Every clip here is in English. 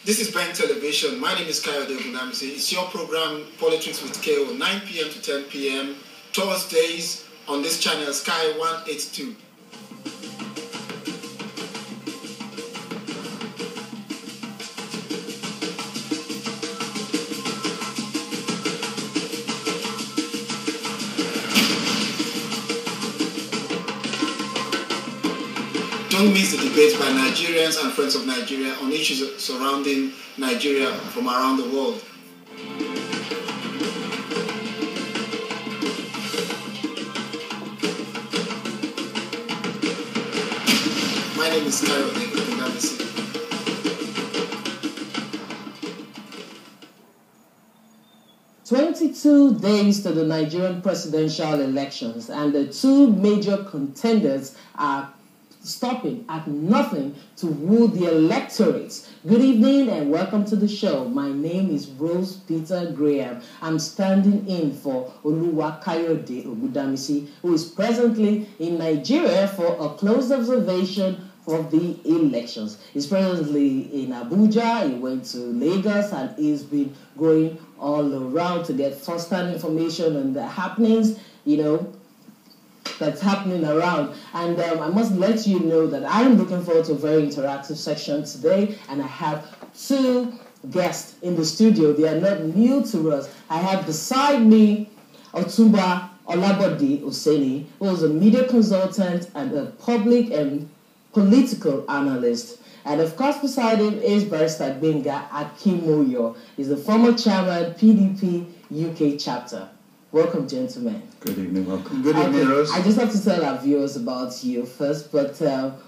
This is Bank Television. My name is Kayode Ogunamisi. It's your program, Politics with KO, 9 p.m. to 10 p.m. Thursdays on this channel, Sky 182. Don't miss the debates by Nigerians and friends of Nigeria on issues surrounding Nigeria from around the world. My name is Kayode Ogunamisi. "22 days to the Nigerian presidential elections, and the two major contenders are stopping at nothing to woo the electorate." Good evening and welcome to the show. My name is Rose Peter Graham. I'm standing in for Oluwakayode Ogudamisi, who is presently in Nigeria for a close observation of the elections. He's presently in Abuja. He went to Lagos and he's been going all around to get first-hand information on the happenings, that's happening around. And I must let you know that I'm looking forward to a very interactive section today, and I have two guests in the studio. They are not new to us. I have beside me Otunba Osenie, who is a media consultant and a public and political analyst. And of course, beside him is Barrister Gbenga Akinmoyo. He's the former chairman, PDP UK chapter. Welcome, gentlemen. Good evening, welcome. Good evening, Rose. I just have to tell our viewers about you first, but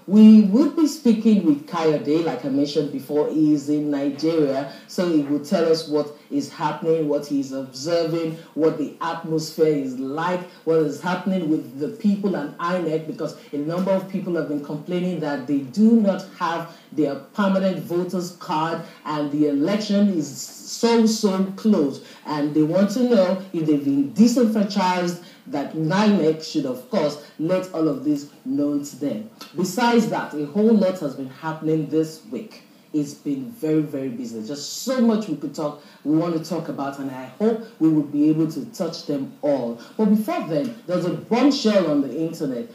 we would be speaking with Kayode, like I mentioned before. He is in Nigeria, so he will tell us what is happening, what he's observing, what the atmosphere is like, what is happening with the people and INEC, because a number of people have been complaining that they do not have their permanent voters card and the election is so close, and they want to know if they've been disenfranchised, that INEC should, of course, let all of this known to them. Besides that, a whole lot has been happening this week. It's been very, very busy. Just so much we want to talk about, and I hope we will be able to touch them all. But before then, there's a bombshell on the internet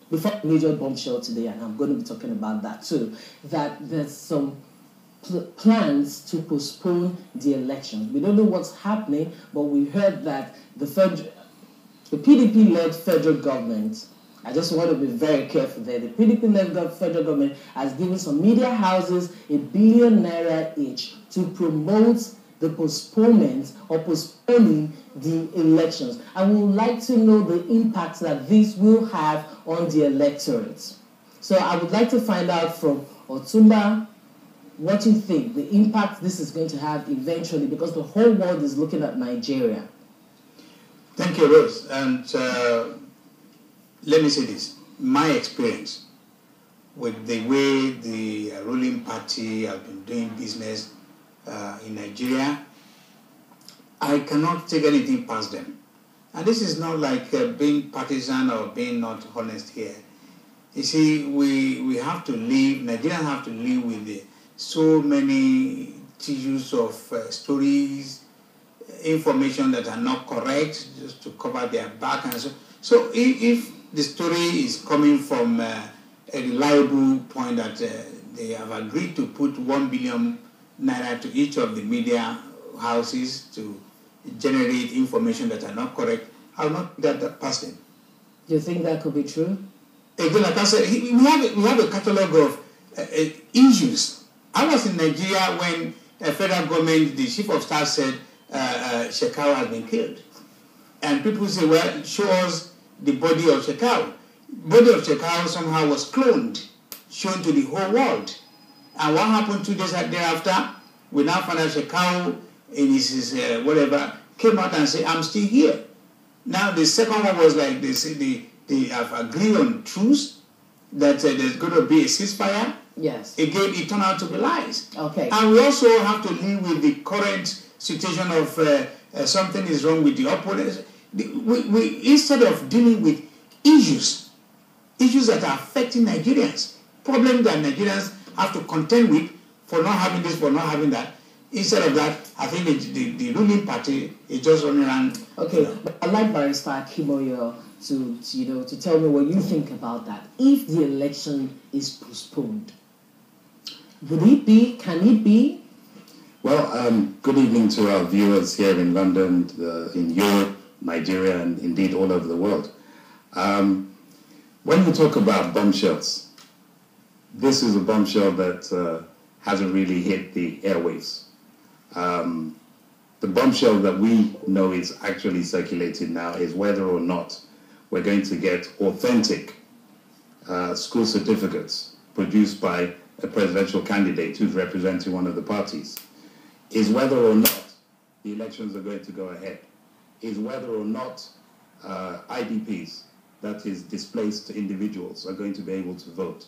before a major bombshell today, and I'm going to be talking about that too, that there's some plans to postpone the elections. We don't know what's happening, but we heard that the PDP-led federal government, I just want to be very careful there, the PDP-led federal government has given some media houses ₦1 billion each to promote the postponement or postponing the elections. And we would like to know the impact that this will have on the electorate. So I would like to find out from Otunba, what do you think the impact this is going to have eventually, because the whole world is looking at Nigeria? Thank you, Rose. And let me say this. My experience with the way the ruling party have been doing business in Nigeria, I cannot take anything past them. And this is not like being partisan or being not honest here. You see, we have to live, Nigerians have to live with so many tissues of stories, information that are not correct, just to cover their back and so. So if the story is coming from a reliable point that they have agreed to put ₦1 billion to each of the media houses to generate information that are not correct, I will not let that pass them. Do you think that could be true? Again, like I said, we have a catalogue of issues. I was in Nigeria when the federal government, the chief of staff said Shekau has been killed. And people say, well, show us the body of Shekau. Body of Shekau somehow was cloned, shown to the whole world. And what happened 2 days thereafter? We now find out Shekau in his whatever came out and said, I'm still here. Now the second one was like they say they have agreed on truce, that there's going to be a ceasefire. Yes. Again, it turned out to be lies. Okay. And we also have to live with the current situation of something is wrong with the opponents. We instead of dealing with issues that are affecting Nigerians, problems that Nigerians have to contend with for not having this, for not having that. Instead of that, I think the ruling party is just running around. Okay, but I'd like Barrister Akinmoyo to tell me what you think about that. If the election is postponed, would it be? Can it be? Well, good evening to our viewers here in London, in Europe, Nigeria, and indeed all over the world. When we talk about bombshells, this is a bombshell that hasn't really hit the airwaves. The bombshell that we know is actually circulating now is whether or not we're going to get authentic school certificates produced by a presidential candidate who's representing one of the parties, is whether or not the elections are going to go ahead, is whether or not IDPs, that is displaced individuals, are going to be able to vote,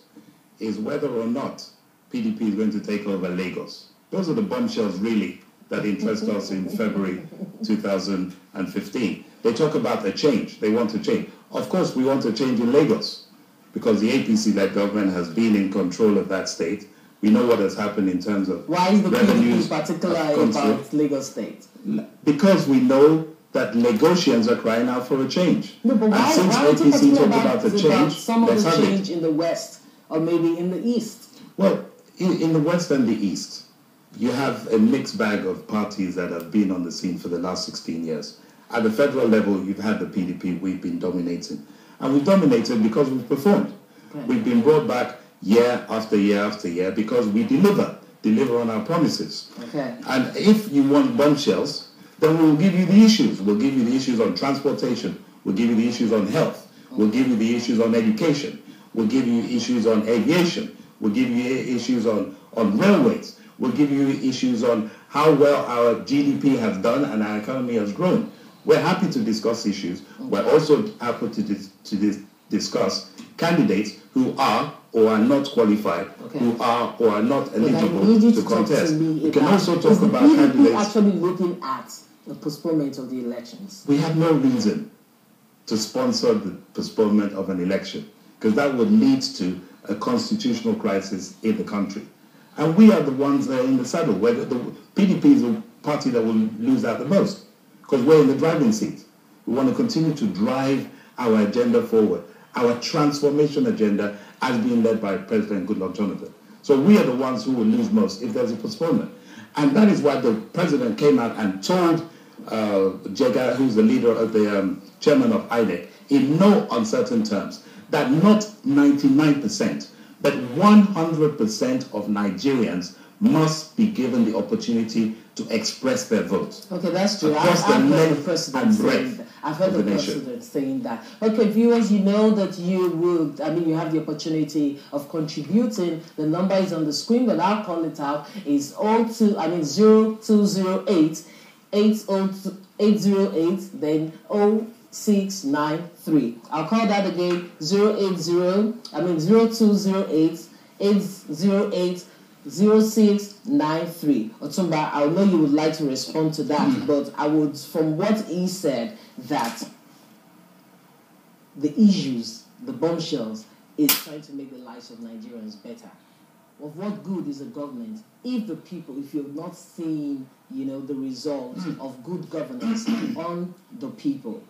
is whether or not PDP is going to take over Lagos. Those are the bombshells really that interest us in February 2015. They talk about a change. They want to change. Of course, we want to change in Lagos because the APC-led government has been in control of that state. We know what has happened in terms of why is the revenues. PDP particular about Lagos State? Because we know that Lagosians are crying out for a change. No, but why APC talk about the change, some of the change in the West or maybe in the East? Well, in the West and the East, you have a mixed bag of parties that have been on the scene for the last 16 years. At the federal level, you've had the PDP, we've been dominating. And we've dominated because we've performed. Okay. We've been brought back year after year after year because we deliver on our promises. Okay. And if you want bombshells, then we'll give you the issues. We'll give you the issues on transportation. We'll give you the issues on health. Okay. We'll give you the issues on education. We'll give you issues on aviation. We'll give you issues on railways. We'll give you issues on how well our GDP has done and our economy has grown. We're happy to discuss issues. We're also happy to discuss candidates who are or are not qualified, who are or are not eligible to contest. We can also talk about candidates. Is the PDP actually looking at the postponement of the elections? We have no reason to sponsor the postponement of an election because that would lead to a constitutional crisis in the country. And we are the ones that are in the saddle, where the PDP is the party that will lose out the most because we're in the driving seat. We want to continue to drive our agenda forward, our transformation agenda as being led by President Goodluck Jonathan. So we are the ones who will lose most if there's a postponement. And that is why the president came out and told Gbenga, who's the leader of the chairman of INEC, in no uncertain terms, that not 99%, but 100% of Nigerians must be given the opportunity to express their vote. Okay, that's true. I've heard the president saying that. Okay, viewers, you know that you have the opportunity of contributing. The number is on the screen, but I'll call it out. Is 0208 808 then 0693. I'll call that again 0208 808 0693. Otunba, I know you would like to respond to that, but I would, from what he said, that the issues, the bombshells, is trying to make the lives of Nigerians better. Of what good is a government if the people, if you're not seeing, the results of good governance on the people?